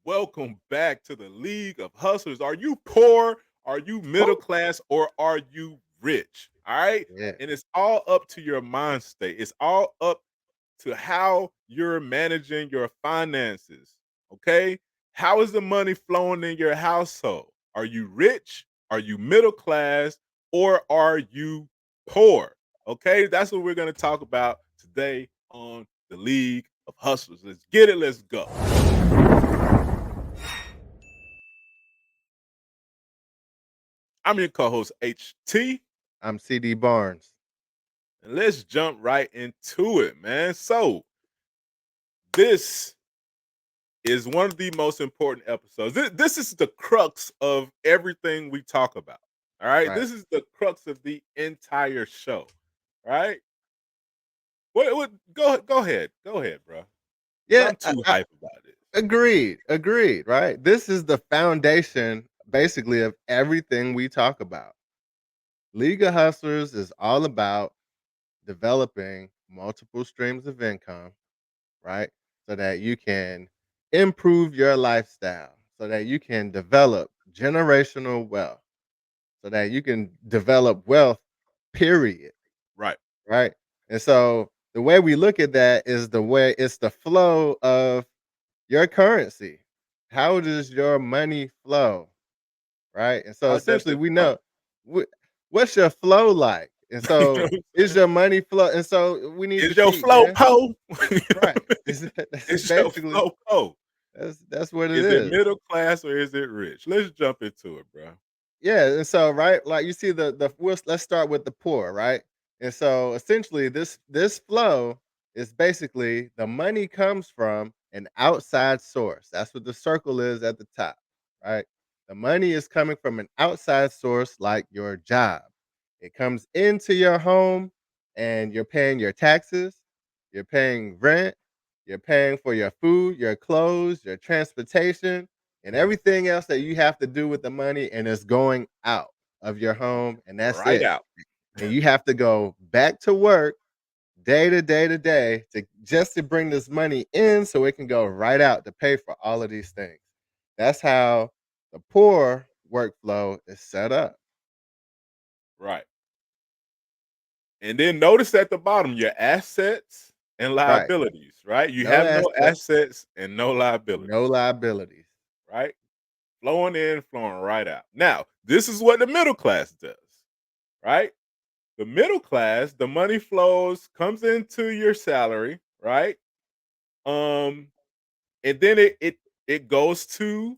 Welcome back to the League of Hustlers. Are you poor? Are you middle Oh, class? Or are you rich? All right. yeah. And it's all up to your mind state. It's all up to how you're managing your finances. Okay. How is the money flowing in your household? Are you rich? Are you middle class? Or are you poor? Okay. That's what we're going to talk about today on the League of Hustlers. Let's get it. Let's go. I'm your co-host HT, I'm CD Barnes. and let's jump right into it, man. So this is one of the most important episodes. This is the crux of everything we talk about. All right, Right. this is the crux of the entire show. Right? What? Go ahead, bro. Cause Yeah, I'm too hype about this. agreed, right? This is the foundation basically of everything we talk about. League of Hustlers is all about developing multiple streams of income, right? So that you can improve your lifestyle, so that you can develop generational wealth, so that you can develop wealth, period. Right. Right? And so the way we look at that is the way it's the flow of your currency. How does your money flow? Right? And so How does essentially it we flow? know wh- what's your flow like? And You so know what I'm is saying? your money flow? And so we need to Is your keep, flow man. po? Right. That's Is your basically flow po? that's what it Is it is. middle class or is it rich? Let's jump into it, bro. Yeah, and so right, like you see let's start with the poor, right? And so essentially this flow is basically the money comes from an outside source. That's what the circle is at the top, right? The money is coming from an outside source like your job. It comes into your home and you're paying your taxes, you're paying rent, you're paying for your food, your clothes, your transportation, and everything else that you have to do with the money, and it's going out of your home, and that's Right it. out. And you have to go back to work day to day to day to just to bring this money in so it can go right out to pay for all of these things. That's how the poor workflow is set up. Right. And then notice at the bottom your assets and Right. liabilities, right? You No have no assets, assets and no no liabilities, liabilities. right? Flowing in, flowing right out. Now, this is what the middle class does, right? The middle class, the money flows, comes into your salary, right? Um, and then it goes to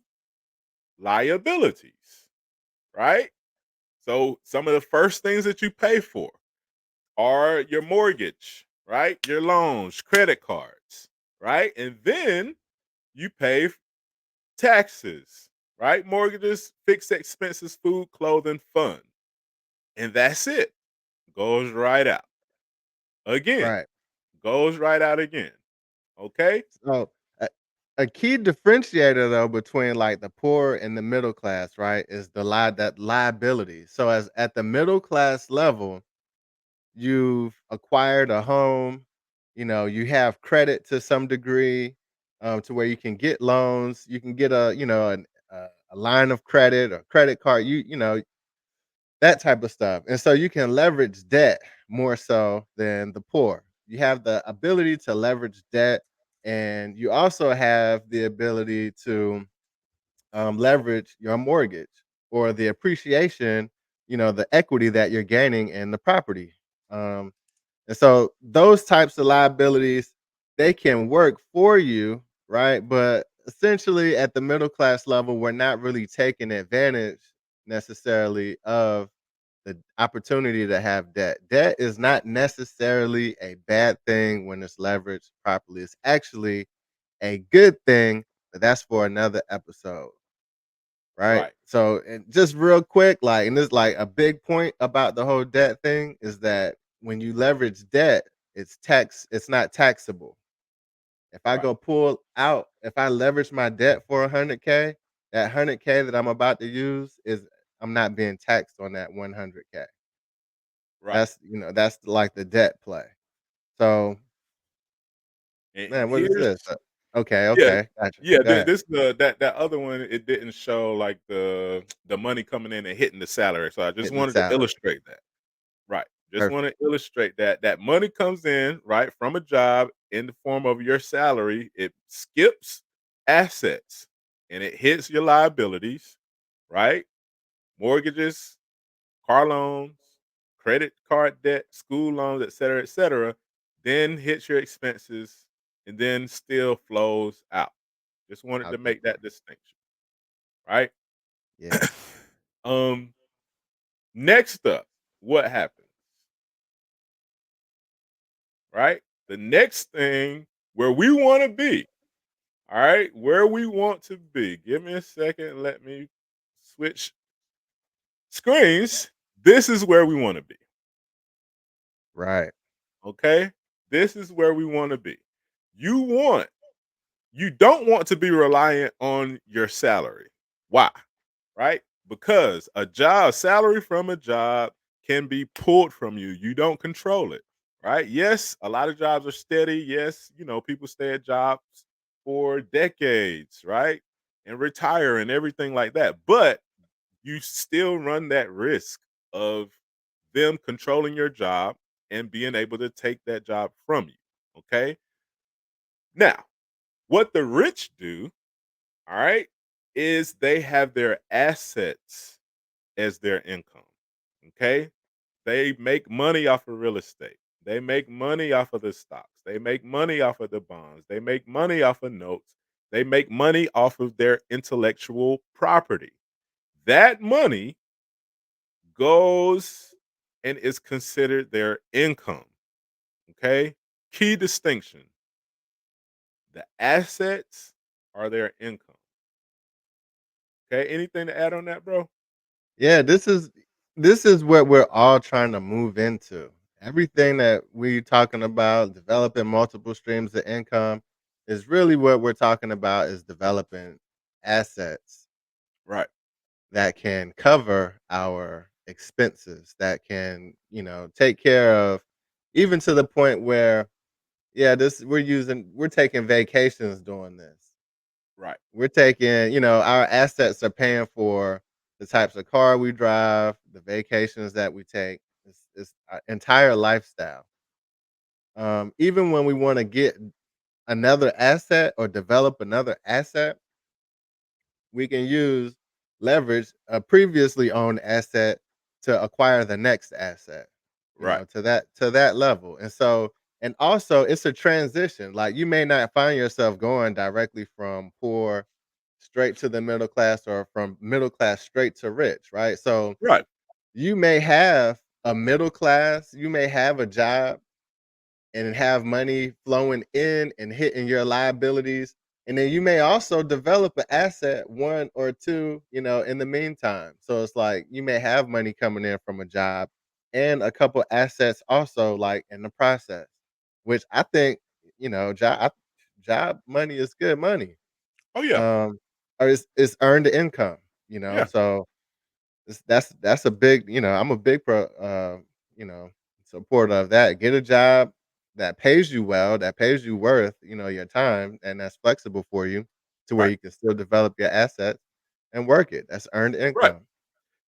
liabilities, right? So some of the first things that you pay for are your mortgage, right? Your loans, credit cards, right? And then you pay taxes, right? Mortgages, fixed expenses, food, clothing, fun. And that's it. Goes right out. Again, Right. goes right out again. Okay? So a, a key differentiator though between like the poor and the middle class, right, is that liability. So as at the middle class level, you've acquired a home, you have credit to some degree, to where you can get loans, you can get a line of credit or credit card, that type of stuff. And so you can leverage debt more so than the poor. You have the ability to leverage debt, and you also have the ability to leverage your mortgage or the appreciation, the equity that you're gaining in the property. Um, and so those types of liabilities, they can work for you, right? But essentially at the middle class level, we're not really taking advantage necessarily of the opportunity to have debt. Debt is not necessarily a bad thing when it's leveraged properly. It's actually a good thing, but that's for another episode, right? Right. So, and just real quick, like, and this like a big point about the whole debt thing is that when you leverage debt, it's not taxable. If I Right. go pull out, if I leverage my debt for 100K, that 100K that I'm about to use is I'm not being taxed on that 100K. Right. That's like the debt play. So, And man, what is here's this? Okay, Yeah, okay, gotcha. yeah, Go ahead. this that other one, it didn't show, like, the money coming in and hitting the salary, so I just Hitting the wanted to salary. illustrate that. Right, just wanna Perfect. illustrate that money comes in, right, from a job in the form of your salary, it skips assets, and it hits your liabilities, right? Mortgages, car loans, credit card debt, school loans, et cetera, then hits your expenses, and then still flows out. Just wanted to Out the make door. that distinction, right? Yeah. um, Next up, what happens, right? The next thing where we want to be, all right, where we want to be. Give me a second. Let me switch screens. This is where we want to be. Right. Okay. This is where we want to be. You want You don't want to be reliant on your salary. Why? Right? Because salary from a job can be pulled from you. You don't control it. Right? Yes, a lot of jobs are steady. Yes, people stay at jobs for decades, right? And retire and everything like that. But you still run that risk of them controlling your job and being able to take that job from you. Okay? Now, what the rich do, all right, is they have their assets as their income. Okay. They make money off of real estate. They make money off of the stocks. They make money off of the bonds. They make money off of notes. They make money off of their intellectual property. That money goes and is considered their income. Okay. Key distinction: the assets are their income. Okay. Anything to add on that, bro? Yeah, this is what we're all trying to move into. Everything that we talking about, developing multiple streams of income, is really what we're talking about is developing assets Right. that can cover our expenses, that can, take care of even to the point where, yeah, this we're taking vacations doing this. Right. We're taking, our assets are paying for the types of car we drive, the vacations that we take. It's our entire lifestyle. Even when we want to get another asset or develop another asset, we can use leverage a previously owned asset to acquire the next asset, Right. to that level. And so, and also it's a transition. Like you may not find yourself going directly from poor straight to the middle class or from middle class straight to rich, right? So Right. you may have a middle class, you may have a job and have money flowing in and hitting your liabilities. And then you may also develop an asset, one or two, in the meantime. So it's like you may have money coming in from a job and a couple assets also like in the process, which I think, job money is good money. Oh yeah. Um, or it's earned income. Yeah. So that's a big, I'm a big you know, supporter of that. Get a job that pays you well, that pays you worth, your time, and that's flexible for you to where Right. you can still develop your assets and work it. That's earned Right. income.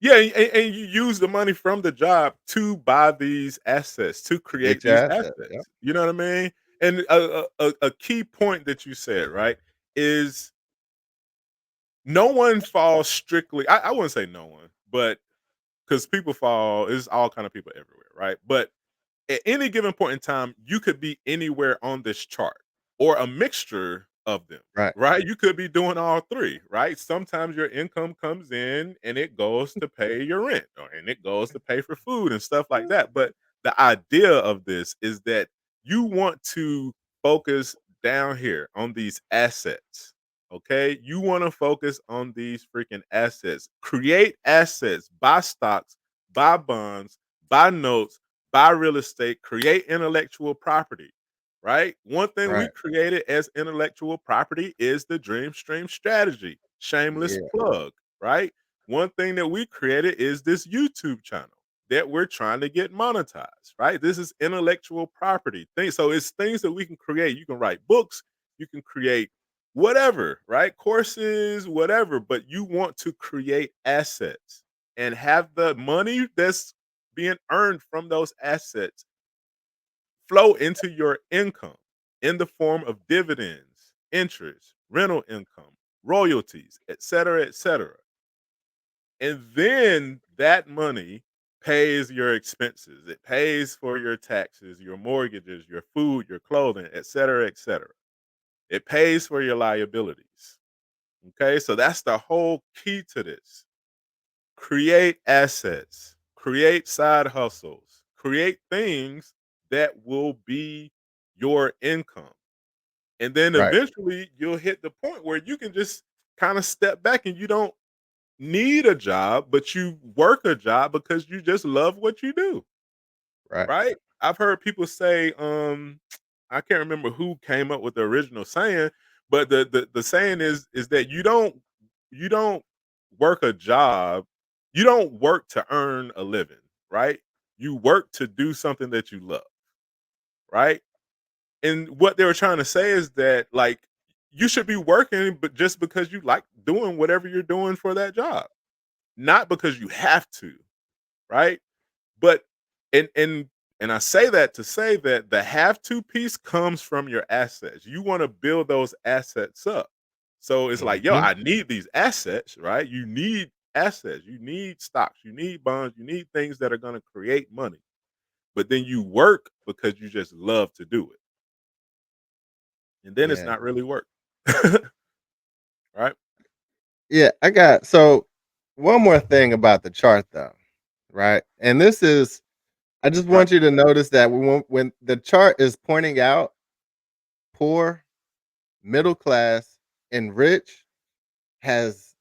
Yeah, and you use the money from the job to buy these assets, to To get create your these assets. Yep. assets. You know what I mean? And a key point that you said, right, is no one falls strictly. I wouldn't say no one, but because people fall, is all kind of people everywhere, right? But at any given point in time, you could be anywhere on this chart or a mixture of them, Right. right? You could be doing all three, right? Sometimes your income comes in and it goes to pay your rent and it goes to pay for food and stuff like that. But the idea of this is that you want to focus down here on these assets. Okay. You want to focus on these freaking assets, create assets, buy stocks, buy bonds, buy notes, buy real estate, create intellectual property, right? One thing we Right. created as intellectual property is the Dream Stream strategy. Shameless Yeah. plug, right? One thing that we created is this YouTube channel that we're trying to get monetized, right? This is intellectual property. So it's things that we can create. You can write books, you can create whatever, right? Courses, whatever, but you want to create assets and have the money that's being earned from those assets flow into your income in the form of dividends, interest, rental income, royalties, et cetera, et cetera. And then that money pays your expenses. It pays for your taxes, your mortgages, your food, your clothing, et cetera, et cetera. It pays for your liabilities. Okay, so that's the whole key to this. Create assets, create side hustles, create things that will be your income. And then Right. eventually you'll hit the point where you can just kind of step back and you don't need a job, but you work a job because you just love what you do. Right. Right? I've heard people say, I can't remember who came up with the original saying, but the saying is that you don't work a job, you don't work to earn a living, right? You work to do something that you love, right? And what they were trying to say is that like you should be working, but just because you like doing whatever you're doing for that job, not because you have to, right? But and and and I say that to say that the have to piece comes from your assets. You want to build those assets up. So it's like, yo, Mhm. I need these assets, right? You need assets, you need stocks, you need bonds, you need things that are going to create money. But then you work because you just love to do it. And then it's Yeah. not really work. Right? Yeah, I got so one more thing about the chart though, right? And this is I just Right. want you to notice that when the chart is pointing out poor, middle class, and rich has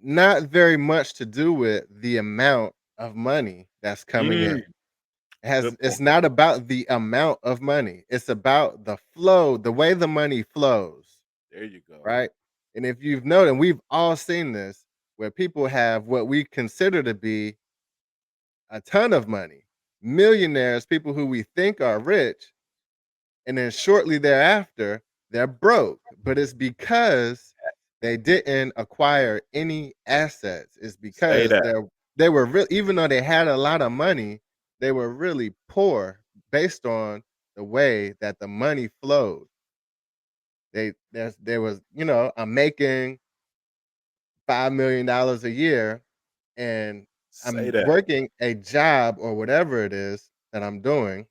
not very much to do with the amount of money that's coming in. Mm, It has good it's point. not about the amount of money. It's about the flow, the way the money flows, There you go. right? And if you've noticed, and we've all seen this, where people have what we consider to be a ton of money, millionaires, people who we think are rich, and then shortly thereafter, they're broke. But it's because they didn't acquire any assets. It's Say because that. they were real even though they had a lot of money, they were really poor based on the way that the money flowed. There was, I'm making $5 million a year and Say I'm that. working a job or whatever it is that I'm doing,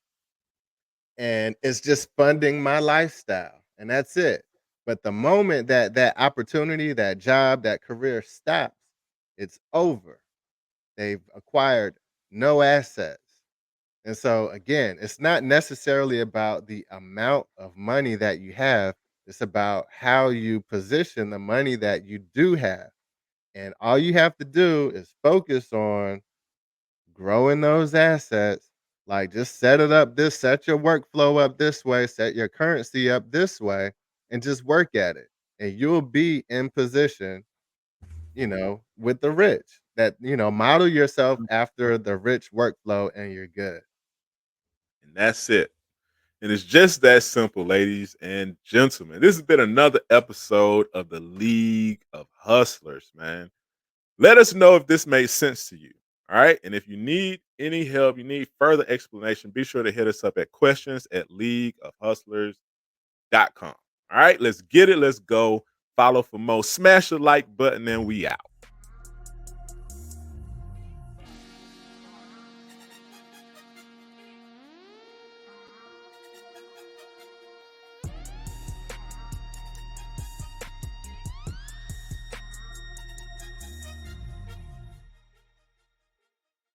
and it's just funding my lifestyle, and that's it. But the moment that that opportunity, that job, that career stops, it's over. They've acquired no assets. And so again, it's not necessarily about the amount of money that you have. It's about how you position the money that you do have. And all you have to do is focus on growing those assets. Like just set your workflow up this way, set your currency up this way, and just work at it. And you'll be in position, with the rich. Model yourself after the rich workflow and you're good. And that's it. And it's just that simple, ladies and gentlemen. This has been another episode of the League of Hustlers, man. Let us know if this made sense to you. All right. And if you need any help, you need further explanation, be sure to hit us up at questions@leagueofhustlers.com. All right. Let's get it. Let's go. Follow for more. Smash the like button and we out.